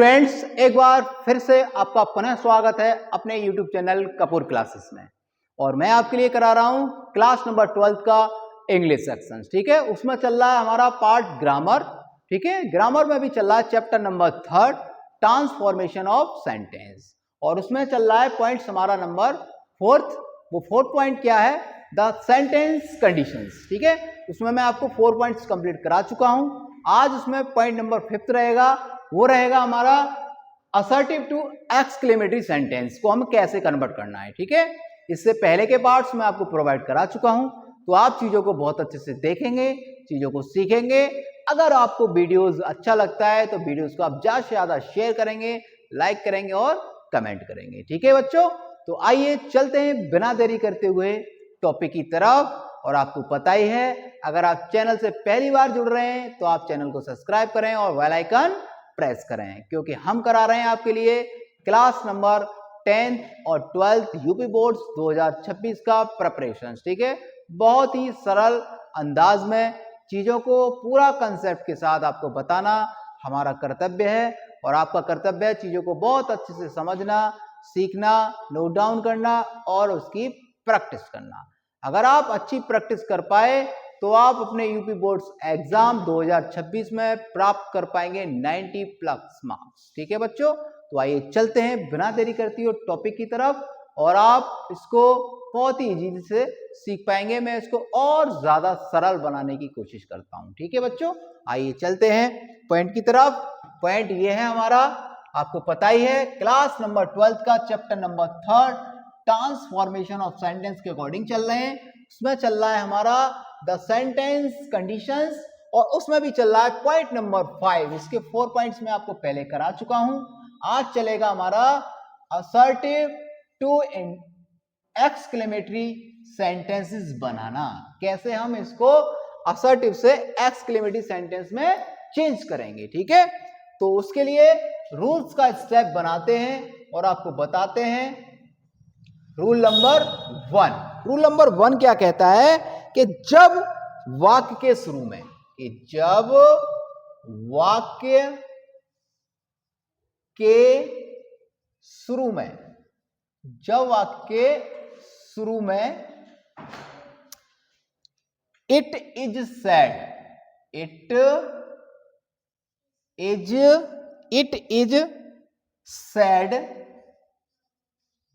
Students, एक बार फिर से आपका पुनः स्वागत है अपने YouTube चैनल कपूर क्लासेस में। और मैं आपके लिए करा रहा हूं क्लास नंबर 12 का इंग्लिश सेक्शन। ठीक है, उसमें चल रहा है हमारा पार्ट ग्रामर। ठीक है, ग्रामर में भी चल रहा है chapter number 3 transformation of sentence, और उसमें चल रहा है पॉइंट्स हमारा नंबर 4। वो 4th पॉइंट क्या है? The sentence conditions. ठीक है, उसमें मैं आपको 4 पॉइंट्स कंप्लीट करा चुका हूं। आज उसमें पॉइंट नंबर 5 रहेगा, वो रहेगा हमारा असर्टिव टू एक्सक्लेमेटरी सेंटेंस को हम कैसे कन्वर्ट करना है। ठीक है, इससे पहले के पार्ट्स मैं आपको प्रोवाइड करा चुका हूं, तो आप चीजों को बहुत अच्छे से देखेंगे, चीजों को सीखेंगे। अगर आपको वीडियोस अच्छा लगता है तो वीडियोस को आप ज्यादा से ज्यादा शेयर करेंगे, लाइक करेंगे और कमेंट करेंगे। ठीक है बच्चों, तो आइए चलते हैं बिना देरी करते हुए टॉपिक की तरफ। और आपको पता ही है, अगर आप चैनल से पहली बार जुड़ रहे हैं तो आप चैनल को सब्सक्राइब करें और बेल आइकन प्रेस करें, क्योंकि हम करा रहे हैं आपके लिए क्लास नंबर 10th और 12th यूपी बोर्ड्स 2026 का प्रिपरेशन। ठीक है, बहुत ही सरल अंदाज में चीजों को पूरा कंसेप्ट के साथ आपको बताना हमारा कर्तव्य है, और आपका कर्तव्य है चीजों को बहुत अच्छे से समझना, सीखना, नोट डाउन करना और उसकी प्रैक्टिस करना। अगर आप अच्छी प्रैक्टिस कर पाए तो आप अपने यूपी बोर्ड्स एग्जाम 2026 में प्राप्त कर पाएंगे 90+ मार्क्स। ठीक है बच्चों, तो आइए चलते हैं बिना देरी करते हुए टॉपिक की तरफ, और आप इसको बहुत ही इजी से सीख पाएंगे। मैं इसको और ज्यादा सरल बनाने की कोशिश करता हूं। ठीक है बच्चों, आइए चलते हैं पॉइंट की तरफ। पॉइंट ये है हमारा, आपको पता ही है, क्लास नंबर 12 का chapter number 3 transformation of sentence के अकॉर्डिंग चल रहे हैं। उसमें चल रहा है हमारा द सेंटेंस कंडीशंस, और उसमें भी चल रहा है पॉइंट नंबर 5। इसके 4 पॉइंट्स मैं आपको पहले करा चुका हूं। आज चलेगा हमारा असर्टिव टू एक्सक्लेमेटरी सेंटेंसेस बनाना, कैसे हम इसको असर्टिव से एक्सक्लेमेटरी सेंटेंस में चेंज करेंगे। ठीक है, तो उसके लिए रूल्स का स्टेप बनाते हैं और आपको बताते हैं। रूल नंबर 1, रूल नंबर 1 क्या कहता है कि जब वाक्य के शुरू में, जब वाक्य के शुरू में, जब वाक्य के शुरू में it is said, it is said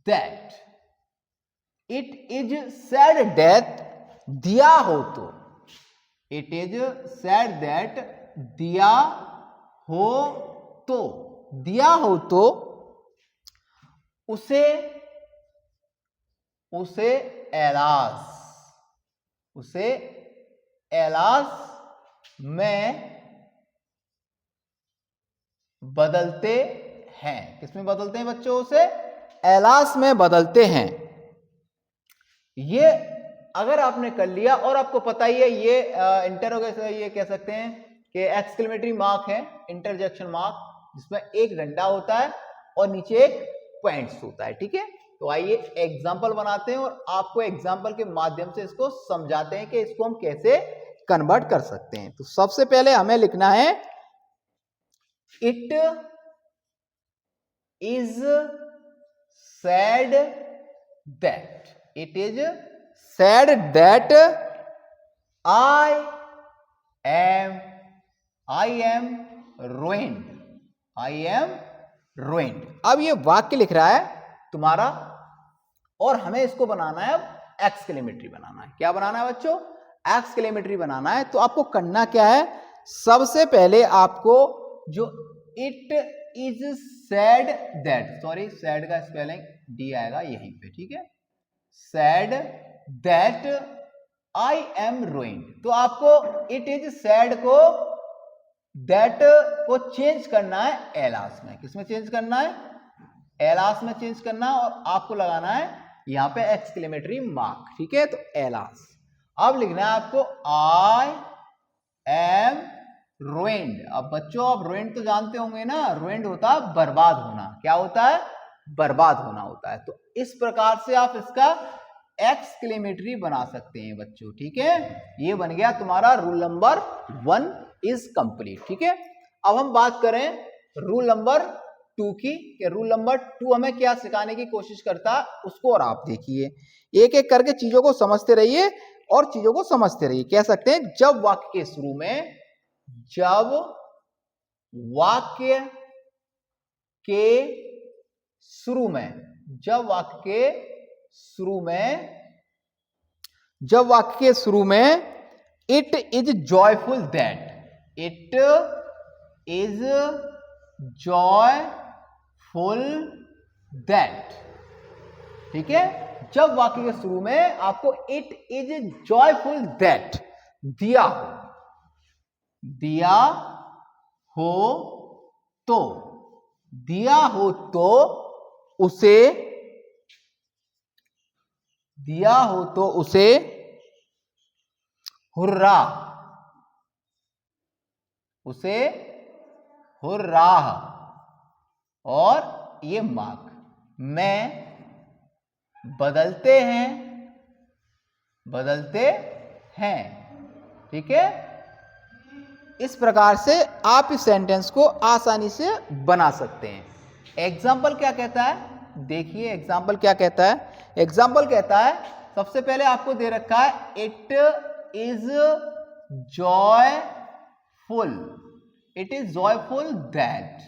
that, it is said that दिया हो तो, इट इज सेड दैट दिया हो तो, दिया हो तो उसे एलास में बदलते हैं। किसमें बदलते हैं बच्चों? उसे एलास में बदलते हैं। ये अगर आपने कर लिया, और आपको पता ही है ये इंटरोगेशन, ये कह सकते हैं कि एक्सक्लेमेटरी मार्क है, इंटरजेक्शन मार्क, जिसमें एक डंडा होता है और नीचे एक पॉइंट्स होता है। ठीक है, तो आइए एग्जांपल बनाते हैं और आपको एग्जांपल के माध्यम से इसको समझाते हैं कि इसको हम कैसे कन्वर्ट कर सकते हैं। तो सबसे पहले हमें लिखना है it is said that, it is said that I am ruined, I am ruined। अब ये वाक्य लिख रहा है तुम्हारा, और हमें इसको बनाना है, अब एक्सक्लेमेटरी बनाना है। क्या बनाना है बच्चों? एक्सक्लेमेटरी बनाना है। तो आपको करना क्या है? सबसे पहले आपको जो it is said that, sorry said का स्पेलिंग डी आएगा यहीं पे। ठीक है, said that I am ruined, तो आपको इट इज सेड को, दैट को चेंज करना है एलास में। किसमें चेंज करना है? एलास में चेंज करना, और आपको लगाना है यहां पे एक्सक्लेमेटरी मार्क। ठीक है, तो एलास। अब लिखना है आपको आई एम ruined। अब बच्चों आप ruined तो जानते होंगे ना, ruined होता है बर्बाद होना। क्या होता है? बर्बाद होना होता है। तो इस प्रकार से आप इसका एक्सक्लेमेटरी बना सकते हैं बच्चों। ठीक है, ये बन गया तुम्हारा रूल नंबर 1 इज कंप्लीट। ठीक है, अब हम बात करें रूल नंबर 2 की, कि रूल नंबर 2 हमें क्या सिखाने की कोशिश करता है उसको, और आप देखिए एक एक करके चीजों को समझते रहिए और चीजों को समझते रहिए। कह सकते हैं जब वाक्य के शुरू में, जब वाक्य के शुरू में, जब वाक्य के शुरू में, जब वाक्य के शुरू में it is joyful that, it is joyful that, ठीक है। जब वाक्य के शुरू में आपको इट इज जॉयफुल दैट दिया हो, दिया हो तो, दिया हो तो उसे, दिया हो तो उसे हुर्रा, उसे हुर्रा, और ये मार्क में बदलते हैं, बदलते हैं, ठीक है। इस प्रकार से आप इस सेंटेंस को आसानी से बना सकते हैं। एग्जाम्पल क्या कहता है, देखिए एग्जाम्पल क्या कहता है। एग्जाम्पल कहता है, सबसे पहले आपको दे रखा है it is joyful, it is joyful that,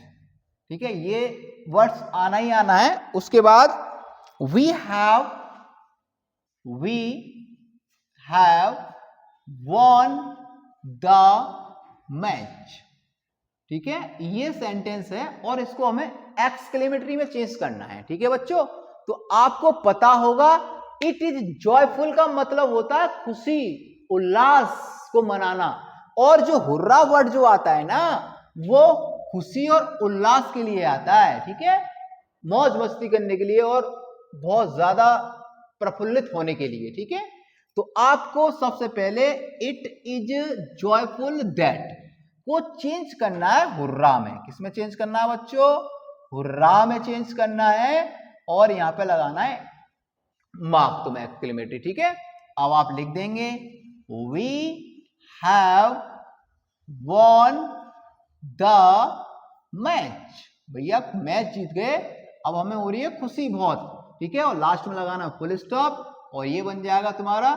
ठीक है, ये वर्ड्स आना ही आना है। उसके बाद we have won the match, ठीक है, ये सेंटेंस है और इसको हमें एक्सक्लेमेटरी में चेंज करना है, ठीक है बच्चों। तो आपको पता होगा इट इज जॉयफुल का मतलब होता है खुशी, उल्लास को मनाना, और जो हुर्रा वर्ड जो आता है ना, वो खुशी और उल्लास के लिए आता है, ठीक है, मौज मस्ती करने के लिए और बहुत ज्यादा प्रफुल्लित होने के लिए, ठीक है। तो आपको सबसे पहले इट इज जॉयफुल दैट को चेंज करना है हुर्रा में। किसमें चेंज करना है बच्चों? हुर्रा में चेंज करना है, और यहां पे लगाना है मार्क तो एक्सक्लेमेटरी, ठीक है। अब आप लिख देंगे we have won the match, भैया मैच जीत गए, अब हमें हो रही है खुशी बहुत, ठीक है, और लास्ट में लगाना फुल स्टॉप, और ये बन जाएगा तुम्हारा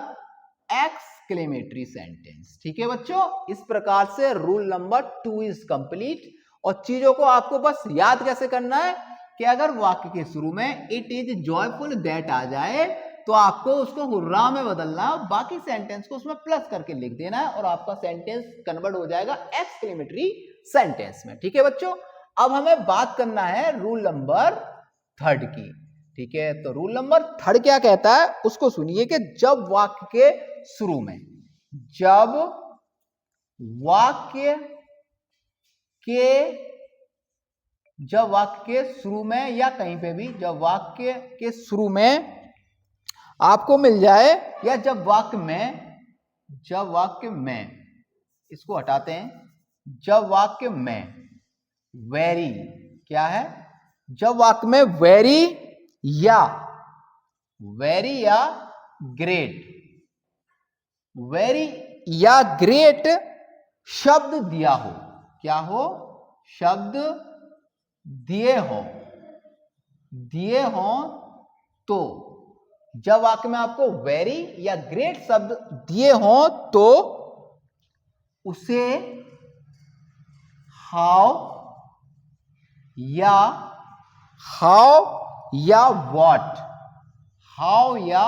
एक्सक्लेमेटरी सेंटेंस, ठीक है बच्चों। इस प्रकार से रूल नंबर 2 इज कंप्लीट। और चीजों को आपको बस याद कैसे करना है कि अगर वाक्य के शुरू में इट इज जॉयफुल दैट आ जाए तो आपको उसको हुर्रा में बदलना है, बाकी सेंटेंस को उसमें प्लस करके लिख देना है, और आपका सेंटेंस कन्वर्ट हो जाएगा एक्सक्लेमेटरी सेंटेंस में, ठीक है बच्चों। अब हमें बात करना है रूल नंबर 3 की, ठीक है। तो रूल नंबर 3 क्या कहता है उसको सुनिए कि जब वाक्य के शुरू में, जब वाक्य के, जब वाक्य के शुरू में या कहीं पे भी, जब वाक्य के शुरू में आपको मिल जाए, या जब वाक्य में, जब वाक्य में, इसको हटाते हैं, जब वाक्य में वेरी, क्या है, जब वाक्य में वेरी या ग्रेट, वेरी या ग्रेट शब्द दिया हो, क्या हो, शब्द दिए हो, दिए हो, तो जब वाक्य में आपको वेरी या ग्रेट शब्द दिए हो तो उसे हाउ या व्हाट, हाउ या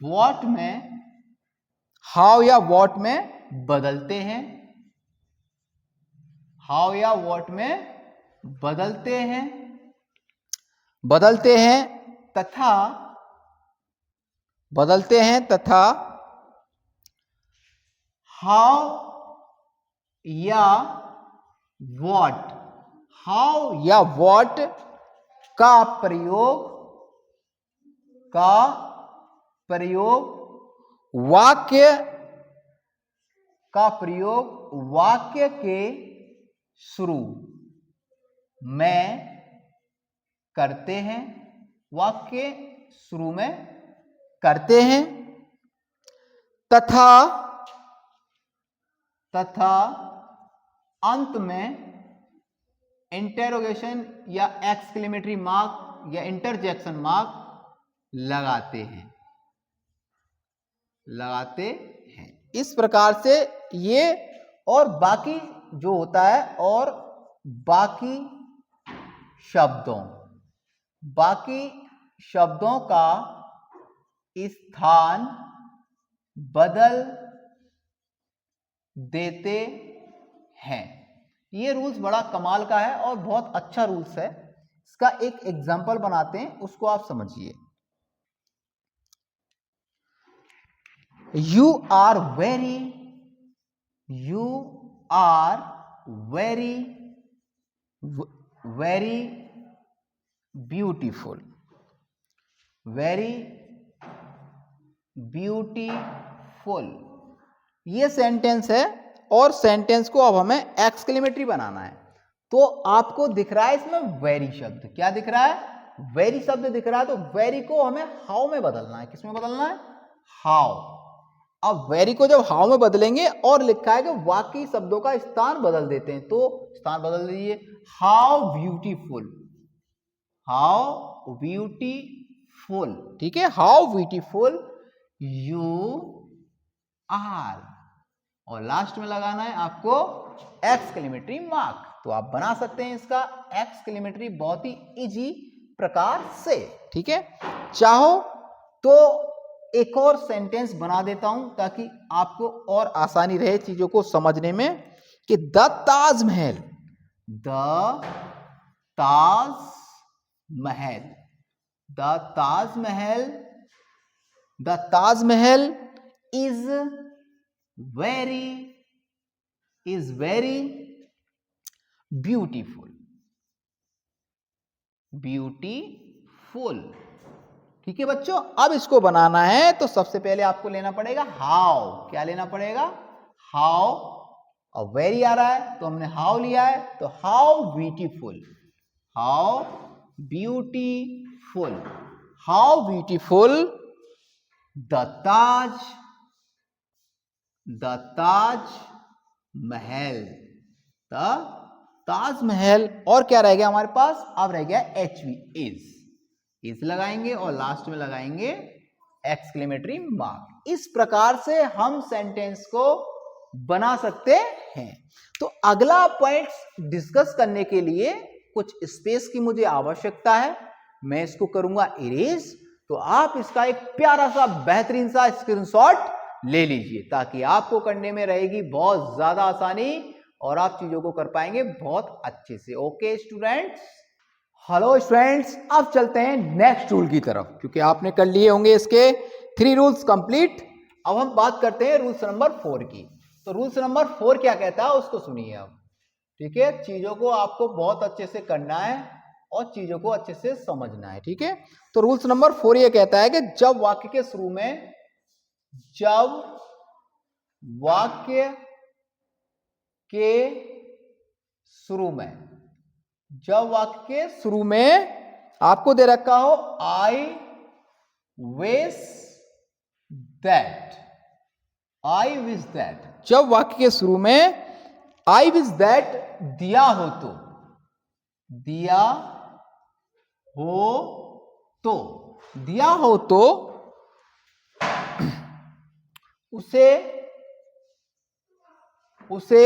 व्हाट में, हाउ या व्हाट में बदलते हैं, हाउ या व्हाट में बदलते हैं, बदलते हैं तथा, बदलते हैं तथा हाउ या व्हाट, हाउ या व्हाट का प्रयोग, का प्रयोग वाक्य, का प्रयोग वाक्य के शुरू में करते हैं, वाक्य शुरू में करते हैं, तथा, तथा अंत में इंटेरोगेशन या एक्सक्लेमेटरी मार्क या इंटरजेक्शन मार्क लगाते हैं, इस प्रकार से ये। और बाकी जो होता है, और बाकी शब्दों का स्थान बदल देते हैं। ये रूल्स बड़ा कमाल का है और बहुत अच्छा रूल्स है। इसका एक एग्जांपल बनाते हैं, उसको आप समझिए। You are very beautiful, ये सेंटेंस है और सेंटेंस को अब हमें एक्सक्लेमेटरी बनाना है। तो आपको दिख रहा है इसमें वेरी शब्द, क्या दिख रहा है? वेरी शब्द दिख रहा है। तो वेरी को हमें हाउ में बदलना है। किसमें बदलना है? हाउ। अब वेरी को जब हाउ में बदलेंगे और लिखा है कि बाकी शब्दों का स्थान बदल देते हैं, तो स्थान बदल दीजिए। हाउ ब्यूटीफुल, ठीक है, हाउ ब्यूटीफुल यू आर। और लास्ट में लगाना है आपको एक्सक्लेमेटरी मार्क। तो आप बना सकते हैं इसका एक्सक्लेमेटरी बहुत ही इजी प्रकार से, ठीक है। चाहो तो एक और सेंटेंस बना देता हूं ताकि आपको और आसानी रहे चीजों को समझने में, कि the Taj Mahal is very beautiful, ठीक है बच्चों। अब इसको बनाना है तो सबसे पहले आपको लेना पड़ेगा हाउ। क्या लेना पड़ेगा? हाउ। और वेरी आ रहा है तो हमने हाउ लिया है, तो हाउ ब्यूटीफुल, द ताजमहल। और क्या रह गया हमारे पास? अब रह गया HV, इज लगाएंगे और लास्ट में लगाएंगे एक्सक्लेमेटरी मार्क। इस प्रकार से हम सेंटेंस को बना सकते हैं। तो अगला पॉइंट डिस्कस करने के लिए कुछ स्पेस की मुझे आवश्यकता है। मैं इसको करूंगा इरेज। तो आप इसका एक प्यारा सा बेहतरीन सा स्क्रीनशॉट ले लीजिए ताकि आपको करने में रहेगी बहुत ज्यादा आसानी और आप चीजों को कर पाएंगे बहुत अच्छे से। ओके स्टूडेंट्स, हेलो स्टूडेंट्स, अब चलते हैं नेक्स्ट रूल की तरफ, क्योंकि आपने कर लिए होंगे इसके 3 रूल्स कंप्लीट। अब हम बात करते हैं रूल्स नंबर 4 की। तो रूल्स नंबर 4 क्या कहता है उसको सुनिए अब, ठीक है। चीजों को आपको बहुत अच्छे से करना है और चीजों को अच्छे से समझना है, ठीक है। तो रूल्स नंबर 4 ये कहता है कि जब वाक्य के शुरू में आपको दे रखा हो आई विश दैट, जब वाक्य के शुरू में आई विश दैट दिया हो तो उसे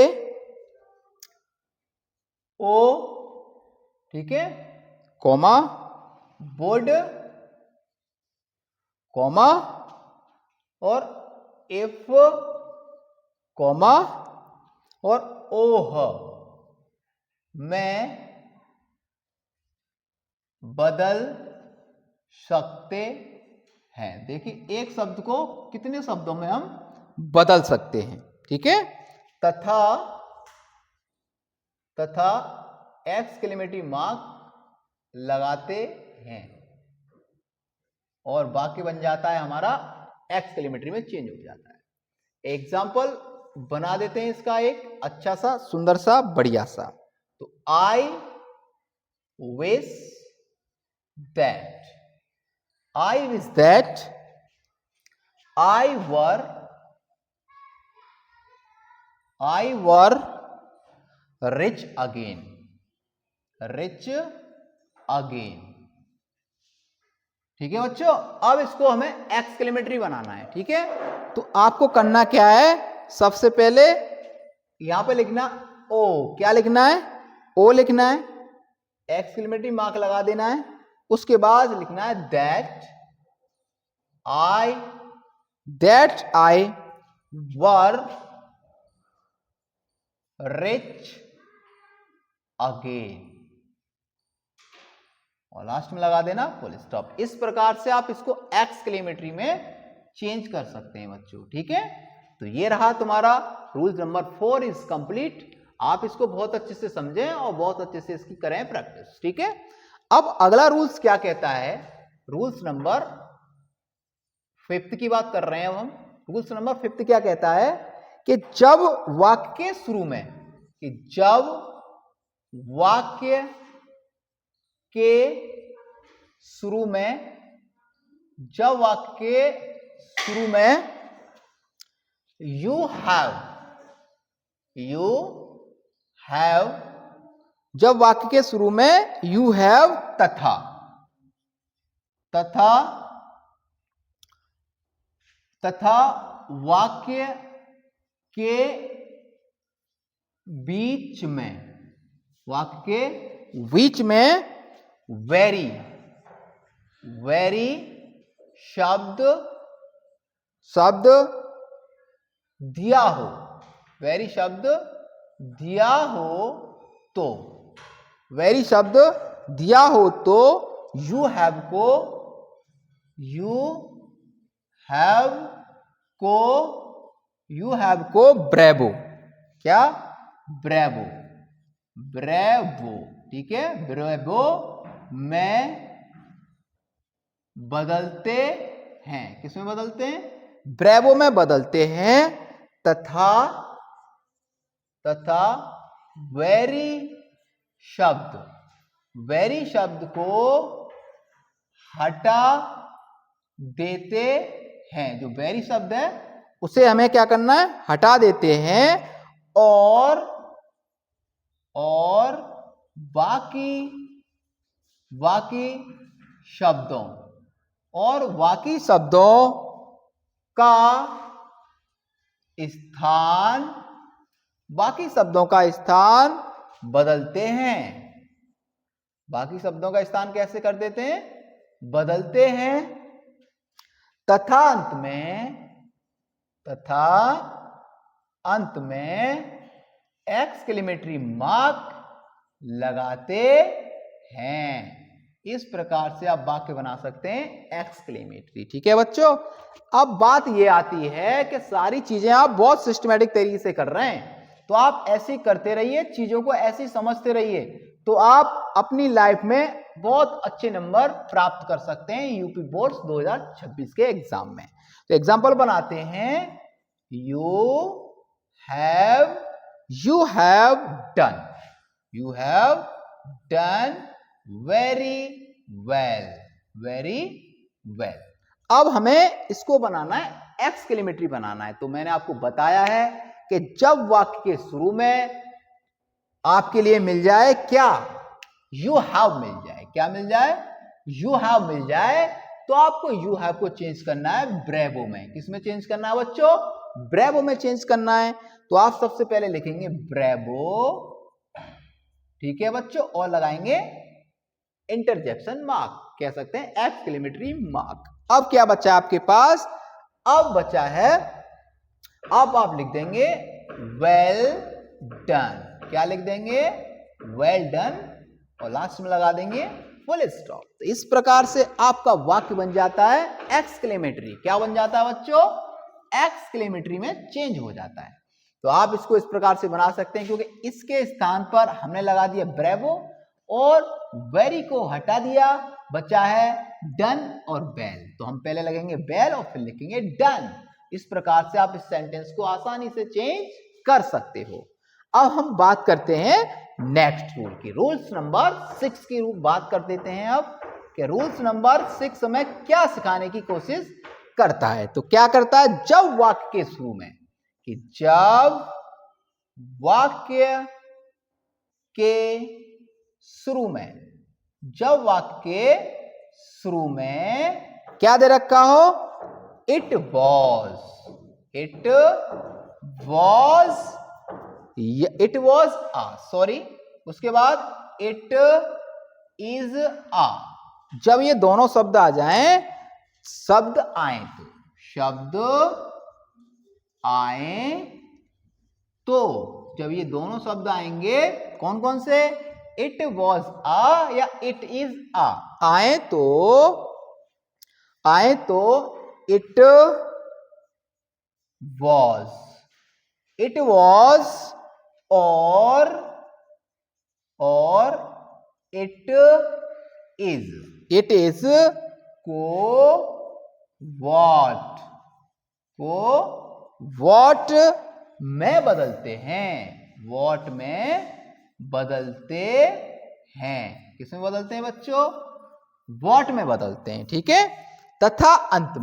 ओ, ठीक है, कॉमा वुड, कॉमा और इफ, कॉमा और ओह में बदल सकते हैं। देखिए एक शब्द को कितने शब्दों में हम बदल सकते हैं, ठीक है। तथा एक्सक्लेमेटरी मार्क लगाते हैं और बाकी बन जाता है हमारा एक्सक्लेमेटरी में चेंज हो जाता है। एग्जाम्पल बना देते हैं इसका एक अच्छा सा सुंदर सा बढ़िया सा। तो I wish that I were rich again, rich again. ठीक है बच्चों, अब इसको हमें एक्सक्लेमेटरी बनाना है। ठीक है, तो आपको करना क्या है, सबसे पहले यहां पे लिखना ओ। क्या लिखना है, ओ लिखना है, एक्सक्लेमेटरी मार्क लगा देना है। उसके बाद लिखना है that I were rich again, और लास्ट में लगा देना फुल स्टॉप। इस प्रकार से आप इसको एक्सक्लेमेटरी में चेंज कर सकते हैं बच्चों। ठीक है, तो ये रहा तुम्हारा रूल नंबर 4 इज कंप्लीट। आप इसको बहुत अच्छे से समझें और बहुत अच्छे से इसकी करें प्रैक्टिस। ठीक है, अब अगला रूल्स क्या कहता है, रूल्स नंबर 5 की बात कर रहे हैं अब हम। रूल्स नंबर 5 क्या कहता है कि जब वाक्य के शुरू में, जब वाक्य के शुरू में यू हैव, जब वाक्य के शुरू में यू हैव तथा वाक्य के बीच में वेरी शब्द दिया हो तो यू हैव को ब्रेवो। क्या, ब्रेवो। ठीक है, ब्रेवो में बदलते हैं। किसमें बदलते हैं, ब्रेवो में बदलते हैं। तथा वेरी शब्द को हटा देते हैं। जो वेरी शब्द है उसे हमें क्या करना है, हटा देते हैं। और बाकी शब्दों का स्थान बदलते हैं। बाकी शब्दों का स्थान कैसे कर देते हैं, बदलते हैं। तथा अंत में एक्सक्लेमेटरी मार्क लगाते हैं। इस प्रकार से आप वाक्य बना सकते हैं एक्सक्लेमेटरी। ठीक है बच्चों, अब बात ये आती है कि सारी चीजें आप बहुत सिस्टमैटिक तरीके से कर रहे हैं, तो आप ऐसे करते रहिए, चीजों को ऐसे समझते रहिए, तो आप अपनी लाइफ में बहुत अच्छे नंबर प्राप्त कर सकते हैं यूपी बोर्ड्स 2026 के एग्जाम में। तो एग्जाम्पल बनाते हैं, you have done very well. अब हमें इसको बनाना है, एक्सक्लेमेटरी बनाना है। तो मैंने आपको बताया है कि जब वाक्य के शुरू में आपके लिए मिल जाए क्या, यू हैव मिल जाए। क्या मिल जाए, यू हैव मिल जाए, तो आपको यू हैव को चेंज करना है ब्रेवो में। किसमें चेंज करना है बच्चों, ब्रेवो में चेंज करना है। तो आप सबसे पहले लिखेंगे ब्रेवो। ठीक है बच्चों, और लगाएंगे इंटरजेक्शन मार्क, कह सकते हैं एक्सक्लेमेटरी मार्क। अब क्या बचा आपके पास, अब बचा है, अब आप लिख देंगे वेल डन। क्या लिख देंगे, वेल डन, और लास्ट में लगा देंगे फुल स्टॉप। तो इस प्रकार से आपका वाक्य बन जाता है एक्सक्लेमेटरी। क्या बन जाता है बच्चों, एक्सक्लेमेटरी में चेंज हो जाता है। तो आप इसको इस प्रकार से बना सकते हैं, क्योंकि इसके स्थान पर हमने लगा दिया ब्रेवो और वेरी को हटा दिया, बचा है डन और बेल। तो हम पहले लगेंगे बेल और फिर लिखेंगे डन। इस प्रकार से आप इस सेंटेंस को आसानी से चेंज कर सकते हो। अब हम बात करते हैं नेक्स्ट रूल की, रूल्स नंबर 6 की बात कर देते हैं अब, कि रूल्स नंबर 6 हमें क्या सिखाने की कोशिश करता है। तो क्या करता है, जब वाक्य के शुरू में, कि जब वाक्य के शुरू में, जब वाक्य शुरू में क्या दे रखा हो, it was, it was ah, sorry, उसके बाद इट इज आ। जब ये दोनों शब्द आ जाएं, शब्द आए तो, शब्द आए तो, जब ये दोनों शब्द आएंगे, कौन कौन से, इट वॉज आ या इट इज आ, आए तो इट वॉज, इट वॉज और इट इज को वॉट में बदलते हैं, वॉट में बदलते हैं, किसमें बदलते हैं बच्चों, वॉट में बदलते हैं, ठीक है। तथा अंत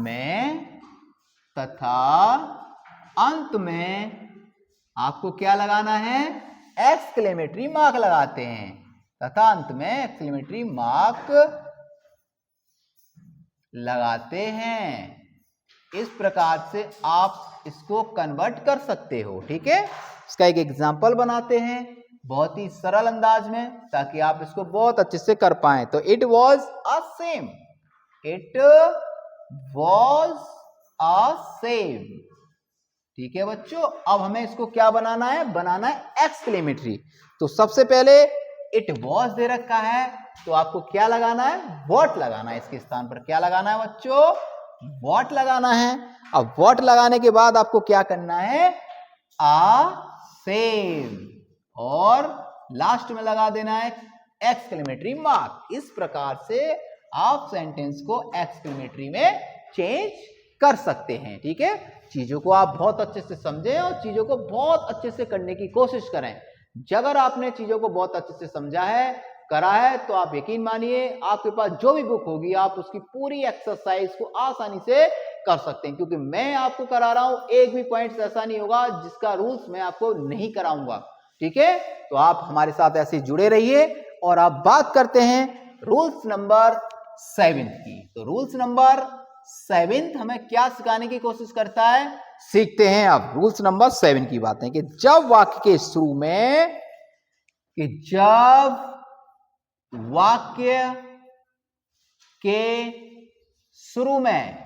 में आपको क्या लगाना है, एक्सक्लेमेटरी मार्क लगाते हैं, तथा अंत में एक्सक्लेमेटरी मार्क लगाते हैं। इस प्रकार से आप इसको कन्वर्ट कर सकते हो, ठीक है। इसका एक एग्जांपल बनाते हैं बहुत ही सरल अंदाज में, ताकि आप इसको बहुत अच्छे से कर पाएं। तो it was a same, it was a same, ठीक है बच्चों। अब हमें इसको क्या बनाना है, बनाना है एक्सक्लेमेटरी। तो सबसे पहले इट वॉज दे रखा है, तो आपको क्या लगाना है, वॉट लगाना है, इसके स्थान पर क्या लगाना है बच्चों, वॉट लगाना है। अब वॉट लगाने के बाद आपको क्या करना है, आ सेम, और लास्ट में लगा देना है एक्सक्लेमेटरी मार्क। इस प्रकार से आप सेंटेंस को एक्सक्लेमेटरी में चेंज कर सकते हैं, ठीक है। चीजों को आप बहुत अच्छे से समझें और चीजों को बहुत अच्छे से करने की कोशिश करें। अगर आपने चीजों को बहुत अच्छे से समझा है, करा है, तो आप यकीन मानिए आपके पास जो भी बुक होगी आप उसकी पूरी एक्सरसाइज को आसानी से कर सकते हैं, क्योंकि मैं आपको करा रहा हूं, एक भी पॉइंट ऐसा नहीं होगा जिसका रूल्स मैं आपको नहीं कराऊंगा, ठीक है। तो आप हमारे साथ ऐसे जुड़े रहिए। और आप बात करते हैं रूल्स नंबर 7 की। तो रूल्स नंबर 7 हमें क्या सिखाने की कोशिश करता है, सीखते हैं अब रूल्स नंबर 7 की बातें, कि जब वाक्य के शुरू में, कि जब वाक्य के शुरू में,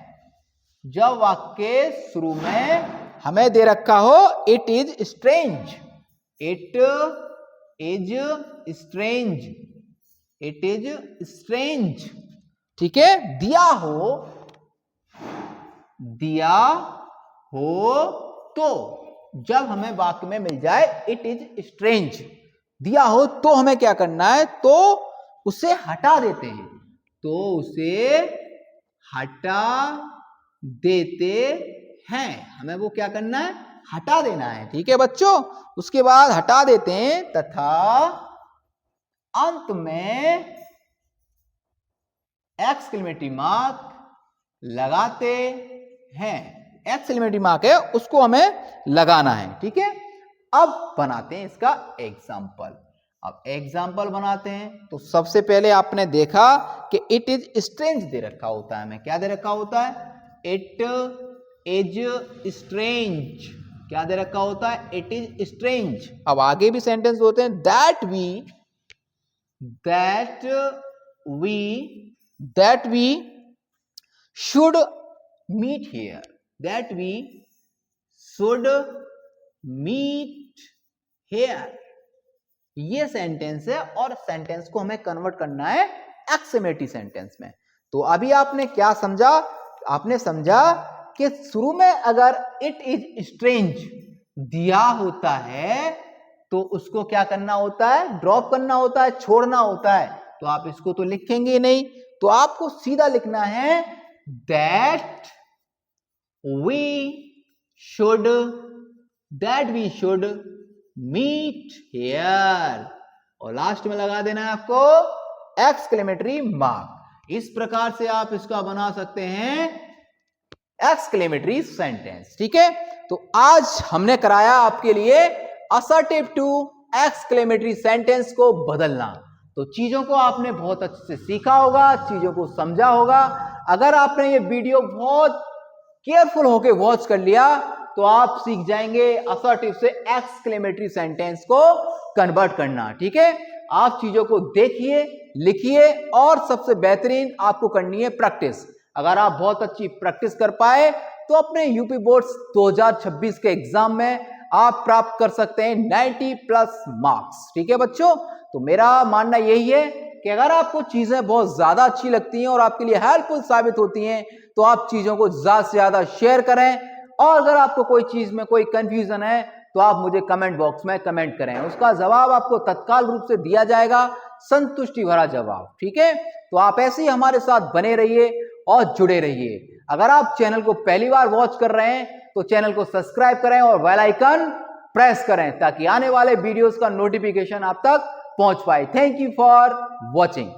जब वाक्य शुरू में हमें दे रखा हो it is strange, it is strange, it is strange, ठीक है। दिया हो तो, जब हमें वाक्य में मिल जाए इट इज स्ट्रेंज, दिया हो तो हमें क्या करना है, तो उसे हटा देते हैं, तो उसे हटा देते हैं, हमें वो क्या करना है, हटा देना है, ठीक है बच्चों। उसके बाद हटा देते हैं, तथा अंत में एक्सक्लेमेटरी मार्क लगाते हैं। एक्सक्लेमेटरी मार्क है, उसको हमें लगाना है, ठीक है। अब बनाते हैं इसका एग्जाम्पल। अब एग्जाम्पल बनाते हैं, तो सबसे पहले आपने देखा कि इट इज स्ट्रेंज दे रखा होता है, हमें क्या दे रखा होता है, इट इज स्ट्रेंज, क्या दे रखा होता है, इट इज स्ट्रेंज। अब आगे भी सेंटेंस होते हैं, that we should meet here, that we should meet here, ये सेंटेंस है, और सेंटेंस को हमें कन्वर्ट करना है एक्सक्लेमेटरी सेंटेंस में। तो अभी आपने क्या समझा, आपने समझा कि शुरू में अगर इट इज स्ट्रेंज दिया होता है तो उसको क्या करना होता है, ड्रॉप करना होता है, छोड़ना होता है। तो आप इसको तो लिखेंगे नहीं, तो आपको सीधा लिखना है that we should meet here, और लास्ट में लगा देना है आपको एक्सक्लेमेटरी मार्क। इस प्रकार से आप इसका बना सकते हैं एक्सक्लेमेटरी सेंटेंस, ठीक है। तो आज हमने कराया आपके लिए असर्टिव टू एक्सक्लेमेटरी सेंटेंस को बदलना। तो तो चीजों को आपने बहुत अच्छे से सीखा होगा, चीजों को समझा होगा। अगर आपने ये वीडियो बहुत केयरफुल होके वॉच कर लिया तो आप सीख जाएंगे असर्टिव से एक्सक्लेमेटरी सेंटेंस को कन्वर्ट करना। ठीक है, आप चीजों को देखिए, लिखिए और सबसे बेहतरीन आपको करनी है प्रैक्टिस। अगर आप बहुत अच्छी प्रैक्टिस कर पाए तो अपने यूपी बोर्ड्स 2026 के एग्जाम में आप प्राप्त कर सकते हैं 90+ मार्क्स। ठीक है बच्चों, तो मेरा मानना यही है कि अगर आपको चीजें बहुत ज्यादा अच्छी लगती हैं और आपके लिए हेल्पफुल साबित होती हैं तो आप चीजों को ज्यादा से ज्यादा शेयर करें। और अगर आपको कोई चीज में कोई कंफ्यूजन है तो आप मुझे कमेंट बॉक्स में कमेंट करें, उसका जवाब आपको तत्काल रूप से दिया जाएगा, संतुष्टि भरा जवाब। ठीक है, तो आप ऐसे ही हमारे साथ बने रहिए और जुड़े रहिए। अगर आप चैनल को पहली बार वॉच कर रहे हैं तो चैनल को सब्सक्राइब करें और बेल आइकन प्रेस करें ताकि आने वाले वीडियोस का नोटिफिकेशन आप तक पहुंच पाए। Thank you for watching.